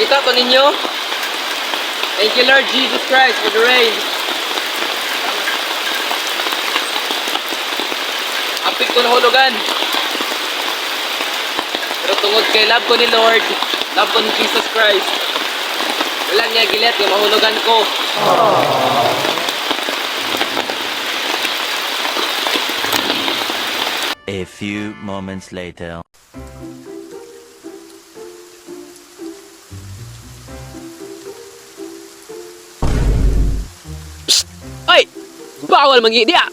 Kita to ninyo? Thank you Lord Jesus Christ for the rain. Apik ko nahulugan. Pero tungod kay love ko ni Lord, love ko ni Jesus Christ, wala niya gilet yung mahulugan ko. A few moments later. Psst! Ay! Bawal mangi diya!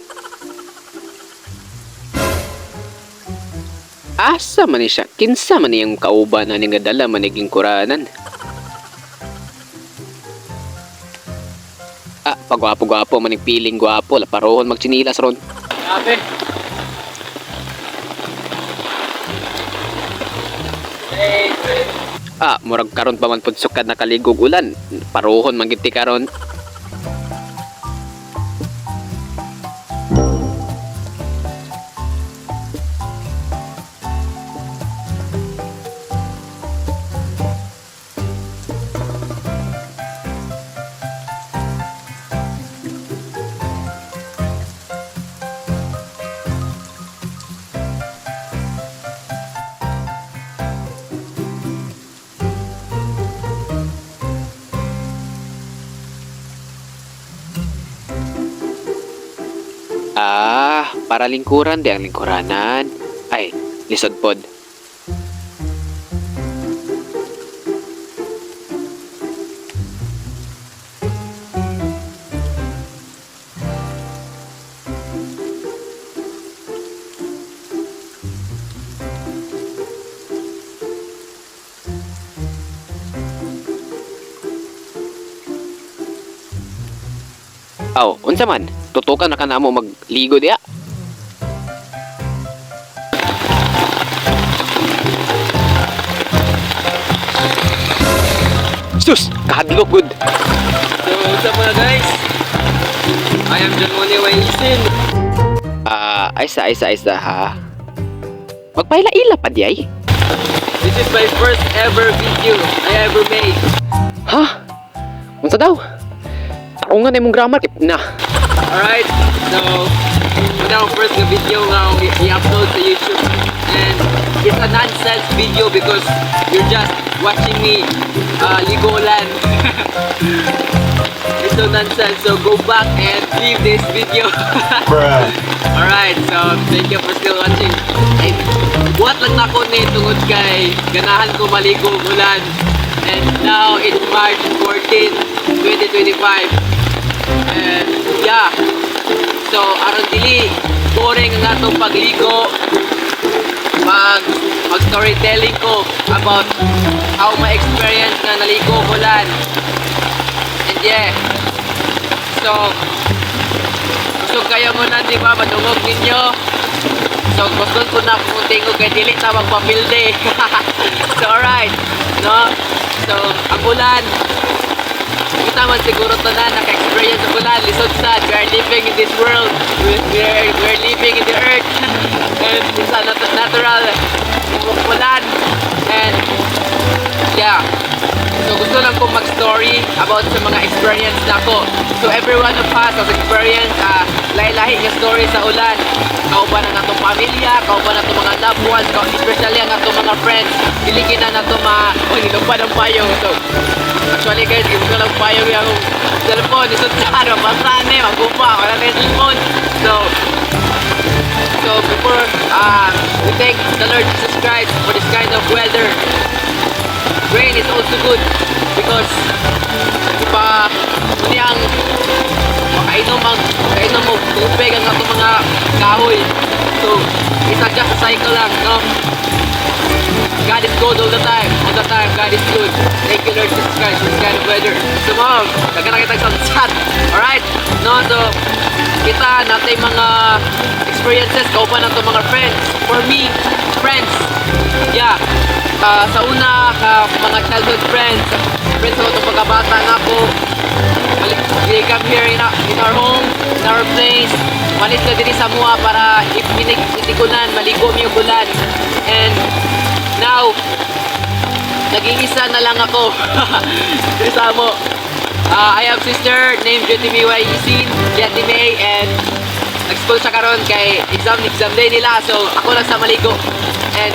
Asa man ni siya? Kinsa man niyang kauban na nga dala maniging kuranan? Pagwapo-gwapo manig piling gwapo, laparohon magtsinilas ron. Grabe! Murag karon pa man pud sukad nakaligog ulan. Paruhon man gid ti karon. Para lingkuran di ang lingkuranan. Ay, lisod pod. Unsa man? Tutukan na ka na mo magligo diya? Sus! Kahadlok good! So, what's up mga guys? I am John Mone Waisin. Aysa ha? Magpaila-ila pa di. This is my first ever video I ever made. Ha? Unsa daw? Taungan na mong grammar kip na. Alright, so now first the video nga i-upload sa YouTube, and it's a nonsense video because you're just watching me ligolan. It's so nonsense, so go back and leave this video. Alright, so thank you for still watching. Ay, buhat lang na ko ni tungod kay ganahan ko maligo ulan. And now it's March 14, 2025. And yeah, so aron dili boring nga itong pagligo, mag storytelling ko about how my experience na naligo ulan. And yeah, so gusto kayo muna di ba madungog ninyo? So gusto ko na kung tingog kay dili na magpapilde. So alright, no? So ang ulan, kita man siguro to na naka-experience sa ulan, lisod sad. We are living in this world, we're living in the earth. And it's a natural ulan. And yeah, so gusto lang kong mag-story about sa mga experience na ko. So every one of us has experienced lahi-lahi nga story sa ulan. Kauban na natong pamilya, kauban na natong mga loved ones, especially ang natong mga friends. Iligin na natong nilupad ang payong. So actually guys, gusto ko lang payong yung cellphone. Isot sa mapasan magumpa, wala na yung cellphone. So before we thank the Lord Jesus Christ for this kind of weather. Rain is also good because diba niyang makainom mo tubig ang atong mga kahoy. So it's just a cycle lang, no? God is good all the time. God is good. Thank you Lord Jesus Christ for this kind of weather. So mom, nagkita sa chat. Alright? No, so kita natin mga experiences kauban nato mga friends. For me, friends, yeah, sa una mga childhood friends ko itong pagkabata na ako. They come here in our home, in our place. Malit na diri sa mua para itikunan, maligo yung ulan. And now Nag-iisa na lang ako. Isa mo. I have sister named JTMay Isin, JTMay, and nag-school siya karon kay exam day nila. So ako lang sa maligo. And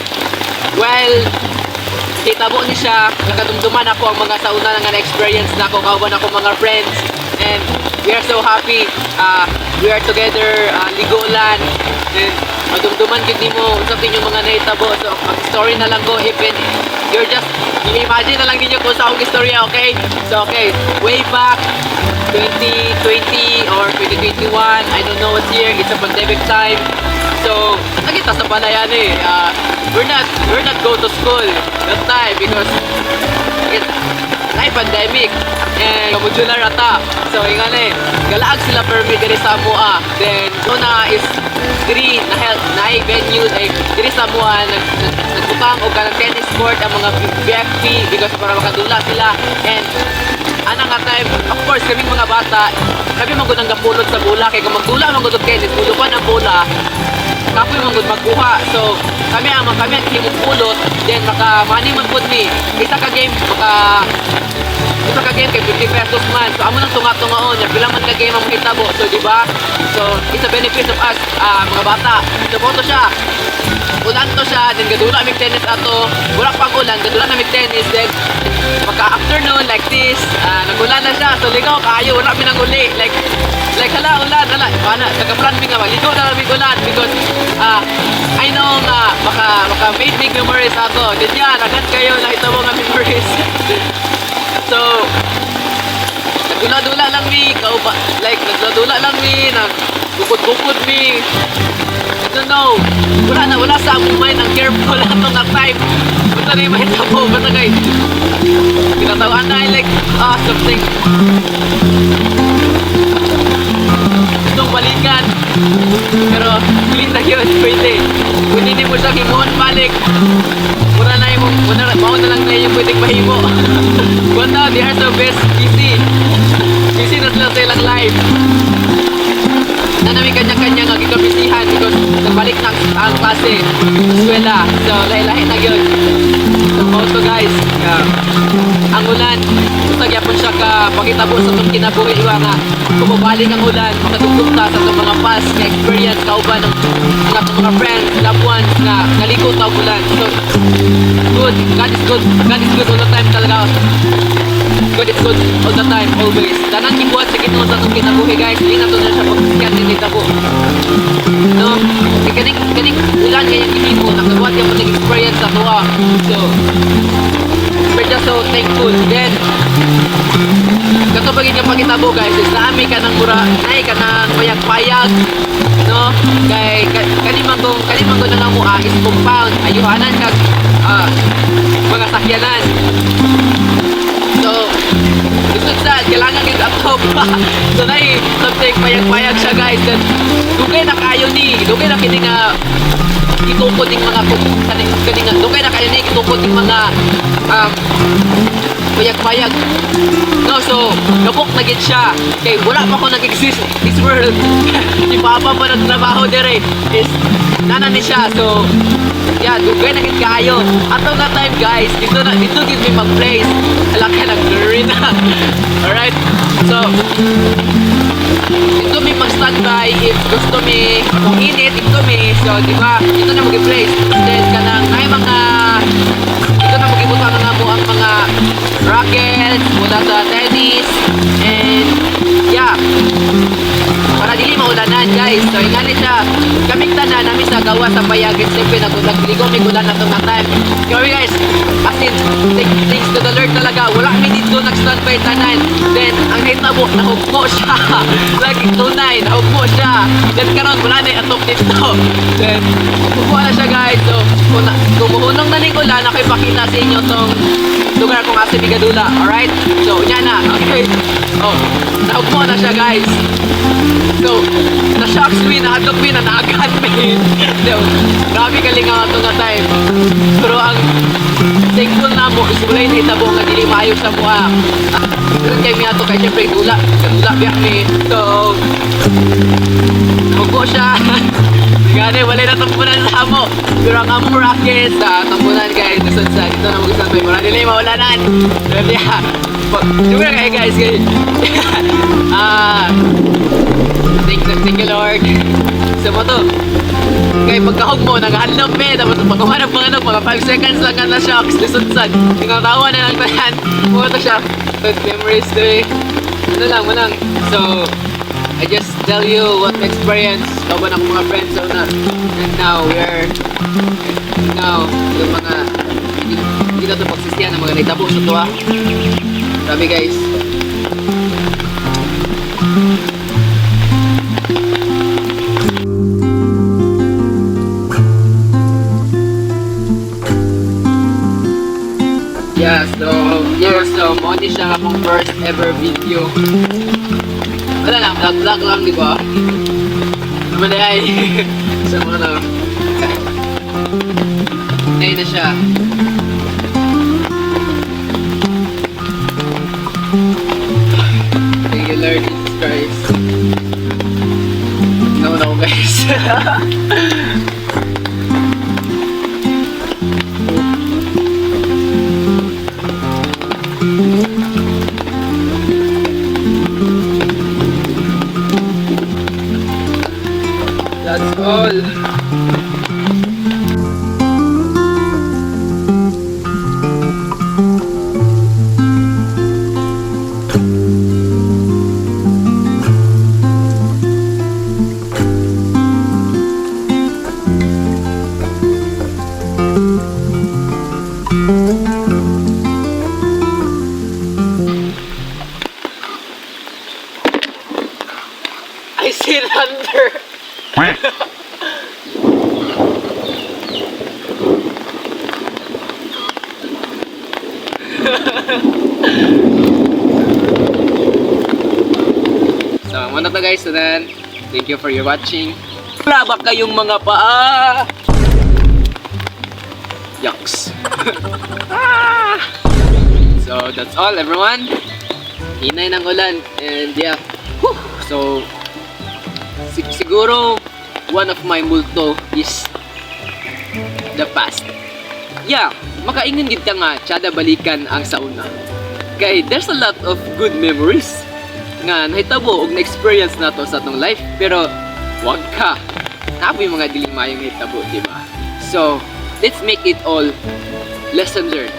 well, hitabo ni siya, nakadumduman ako ang mga sauna nga na-experience na ako, kauban ako mga friends. And we are so happy. We are together, ligolan. And madumduman gid nimo usapin yung mga nahitabo. So mag-story na lang ko even you're just i-imagine na lang ninyo kung sa akong istorya, okay? So okay, way back 2020 or 2021, I don't know what year, it's a pandemic time. So nakita sa panayan eh, we're not go to school that time because it's pandemic and modular ata. So ingana eh, galaag sila permit diri sa Moa. Then una is diri na health na venue ay diri sa Moa nagbutang og kanang tennis court ang mga BFP because para makadula sila. And ana nga time, of course kaming mga bata, kami man gud ang gapulot sa bola kay kung magdula man gud og tennis, pulupan ang bola. Kapoy man gud magkuha. So kami ang himong pulot, then maka-money man pud mi. Isa ka game kay 50 pesos man. So amo nang tunga-tungaon, pila man ka game ang mahitabo. So di ba? So it's a benefit of us mga bata. So boto siya. Ulan to siya, then gadula mig tennis ato. Wala pang ulan, gadula na mig tennis, then pagka-afternoon like this, nagulan na siya. So ligaw kaayo, wala mi nang uli. Like hala ulan, bana taga-plan mi nga maligo na lang mig ulan because I know nga baka made big memories ato. Then yan, agad kayo nakita mo nga memories. So nagdula-dula lang mi, nagdula-dula lang mi, nagbukod-bukod mi. I don't know, wala sa among mind ang careful ato nga time. Basta na yung mahitabo, basta kay kinatawaan na like something gustong balikan, pero clean na yun, pwede hindi mo siya himuon balik. Muna na lang na yung pwedeng mahimo. Wala, they are the best. busy na sila sa ilang live na namin kanya-kanya nga gigabisihan because nagbalik na ang klase eskwela. So lahi-lahi na yun. So also guys, ang ulan magyapon siya ka pakitabo sa itong kinabuhi iwa nga kumabalik ang ulan, makatugtog ta sa itong mga past na experience kauban ng mga friends, loved ones na naliko ta ulan. So good, God is good all the time talaga. God is good all the time, always. Tanang kibuhat sa kinunod sa itong kinabuhi guys, hindi na ito na siya pagkakyan din dito po. No? Kaning ulan kayang kinimo, nakabuhat yung pag experience sa ito. So we're just so thankful. Then kato bagay ka pagkitabo guys is naami ka ng mura, nay ka ng payag-payag, no? Kay kalimanggo na nga mo is compound ayuhanan kag mga sakyanan. So gusto sa kailangan gid ato pa. So nay something payag-payag siya guys. Then dugay na kayo ni dugay na kini nga itukod ng mga kaning dugay na kayo ni itukod ng mga payag-payag. No, so nabok na gid siya kay wala pa ko nag-exist this world. Si Papa pa nagtrabaho dire is nana ni siya. So yeah, dugay na gid kaayo ato nga time guys. Dito gid mi mag-place alaka nag-green na. Alright, so dito mi mag-standby if gusto mi kung init dito mi. So di ba dito na mag-place. Then kanang ay mga dito na mag-ibutan na nga mo ang mga rackets mula sa tennis and yeah, para dili maulanan guys. So ingani siya kaming tanan namin sa gawa sa payagin siyempre nagligo may ulan na itong time. Kaya guys, as in thanks to the Lord talaga wala kami dito nag-standby tanan. Then ang hitabo nahugmo siya like tunay nahugmo siya. Then karon wala na atop dito. Then kukuha na siya guys. So kung muhunong na ning ulan ako ipakita sa inyo tong lugar kung asa bigadula. Alright, so yan na. Okay, oh nahugmo na siya guys. So na-shocks me, na-adok me, na naagan me. So grabe kalinga ito nga time. Pero ang thankful na mo is wala yung hitabo nga dili maayo sa buha. Ganun kayo miyato kay siyempre dula biyak me. So nahugmo siya. Gani, wala na tampunan sa amo. Pero ang among rockets, tampunan guys, nasad sa dito na mag-isang may mura nila yung maulanan. Pero yeah, siguro na kayo guys, guys. Thank you Lord. Sa mo to. Kaya pagkahog mo, nag-handlock tapos pagkuhanap mga 5 seconds lang ka na shocks, lisod-sad. Tinatawa na lang tahan. Pumunta siya. But memories to eh. Ano lang. So, I just tell you what my experience. Kaban ako mga friends so na. And now, yung mga hindi na ito pagsisiyan ng mga naitabo sa tuwa. Sabi guys. Yeah, so money siya akong first ever video. Wala lang, vlog lang, di ba? Naman ay, sa mga nay na siya. Thank you Lord Jesus Christ. No guys. That's all. I see thunder. So, muna to guys, so then, thank you for your watching. Wala ba kayong mga paa? Yucks. So, that's all everyone. Hinay ng ulan, and yeah. Whew. So, siguro, one of my multo is the past. Yeah, makaingon gid ka nga, tsada balikan ang sauna. Kay, there's a lot of good memories nga nahitabo og na-experience na to sa atong life, pero wag ka. Napoy mga dili mayong nahitabo, di ba? So, let's make it all lesson learned.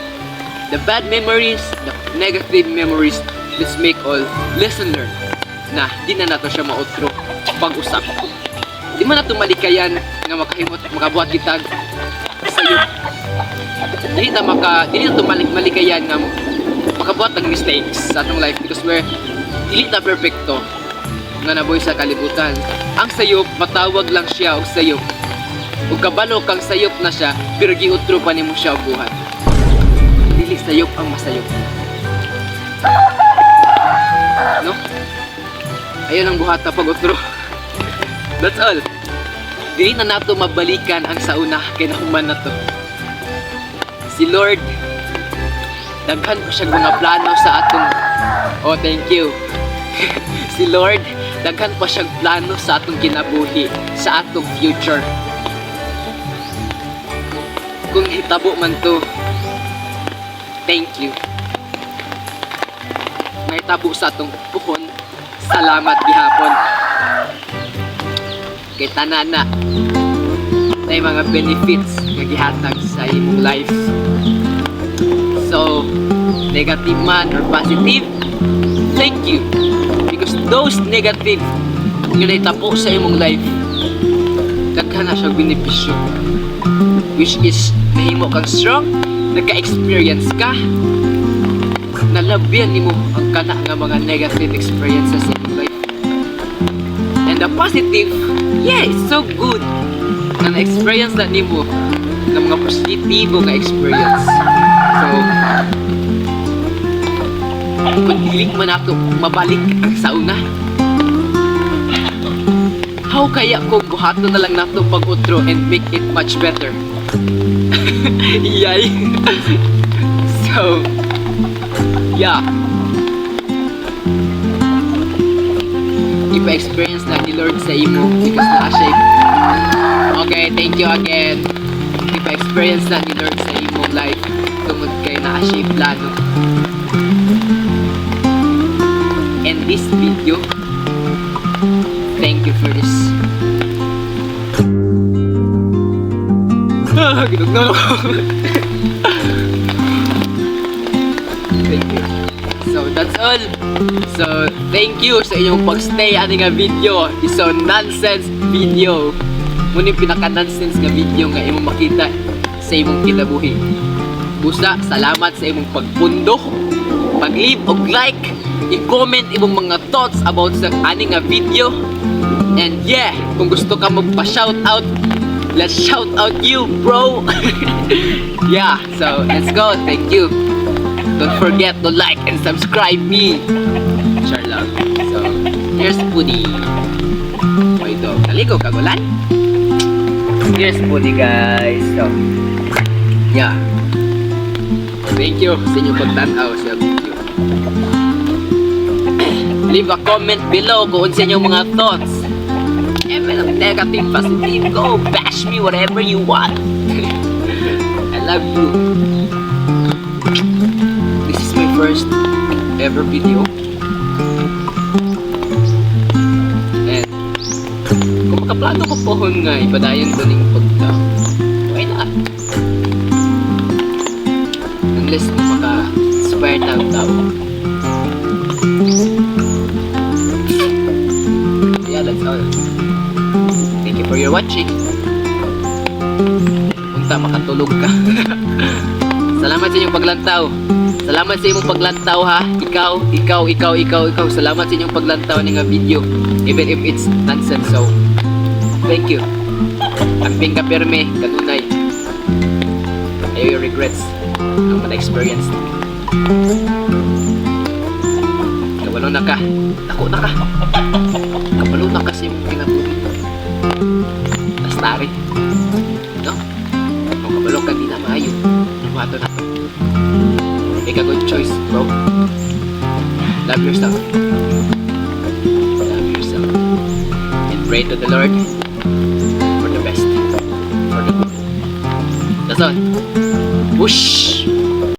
The bad memories, the negative memories, let's make all lesson learned. Na, di na nato siya mautro pag-usap. Di man nato malikayan nga makabuhat kitag sayo. Dili na to malikayan nga makabuhat ng mistakes sa atong life because dili ta perfecto nga nabuhay sa kalibutan. Ang sayop, matawag lang siya og sayop. Ug kabalo kang sayop na siya, pero giutro pa nimo siya og buhat. Dili sayop ang masayop. No? Ayun ang buhat na pag-utro. That's all. Dili na nato mabalikan ang sauna kay nahuman na to. Si Lord, daghan ko siya mga plano sa atong thank you. Si Lord, daghan pa siyang plano sa atong kinabuhi, sa atong future. Kung hitabo man to, thank you. Mahitabo sa atong puhon, salamat gihapon. Kay tanana, na mga benefits nga gihatag sa imong life. So, negative man or positive, thank you. Because those negative nga naitapo sa imong life, daghan na siyang benepisyo. Which is, nahimo kang strong, nagka-experience ka, nalabyan nimo ang kana nga mga negative experiences sa imong life. And the positive, yeah, it's so good na na-experience na nimo ng mga positibo nga experience. So, kung dili man nato mabalik ang sauna, how kaya kung buhaton na lang nato pag-utro and make it much better? Yay! So, yeah. Ipa-experience na ni Lord sa imo because na siya Okay, thank you again. Ipa-experience na ni Lord sa imong life tungod kay na-achieve plano. And this video, thank you for this. Ginugno ako. Thank you. So that's all. So thank you sa inyong pagstay ani nga video. Iso nonsense video. Muna pinaka-nonsense nga video nga imong makita sa imong kinabuhi. Busa, salamat sa imong pagpundok, pag-leave og like, i-comment imong mga thoughts about sa ani nga video. And yeah, kung gusto ka magpa-shoutout, let's shout out you, bro. Yeah, so let's go. Thank you. Don't forget to like and subscribe me. Share lang. So, here's Pudi. O ito, kaligo, kagulan. Here's Pudi, guys. So, yeah. Thank you sa inyong pagtanaw sa video. Leave a comment below kung sa inyong mga thoughts. Even if negative, positive, go bash me whatever you want. I love you. This is my first ever video. And kung makaplano ko pohon nga, ipadayon ko ning pagka. Why not? Unless maka-inspire tao. Yeah, that's all. Thank you for your watching. Punta makatulog ka. Salamat sa inyong paglantaw. Salamat sa imong paglantaw ha. Ikaw. Salamat sa inyong paglantaw ng video. Even if it's nonsense. So, thank you. Amping ka perme, kanunay. Ayaw yung regrets ng mga experience. Kabalo na ka. Tako na ka. Kabalo na ka sa imong kinabuhi. Tari. No? Kung kabalo ka di na maayo. Lumato na to. Make a good choice, bro. Love yourself. Love yourself. And pray to the Lord for the best. For the good. That's all. Whoosh!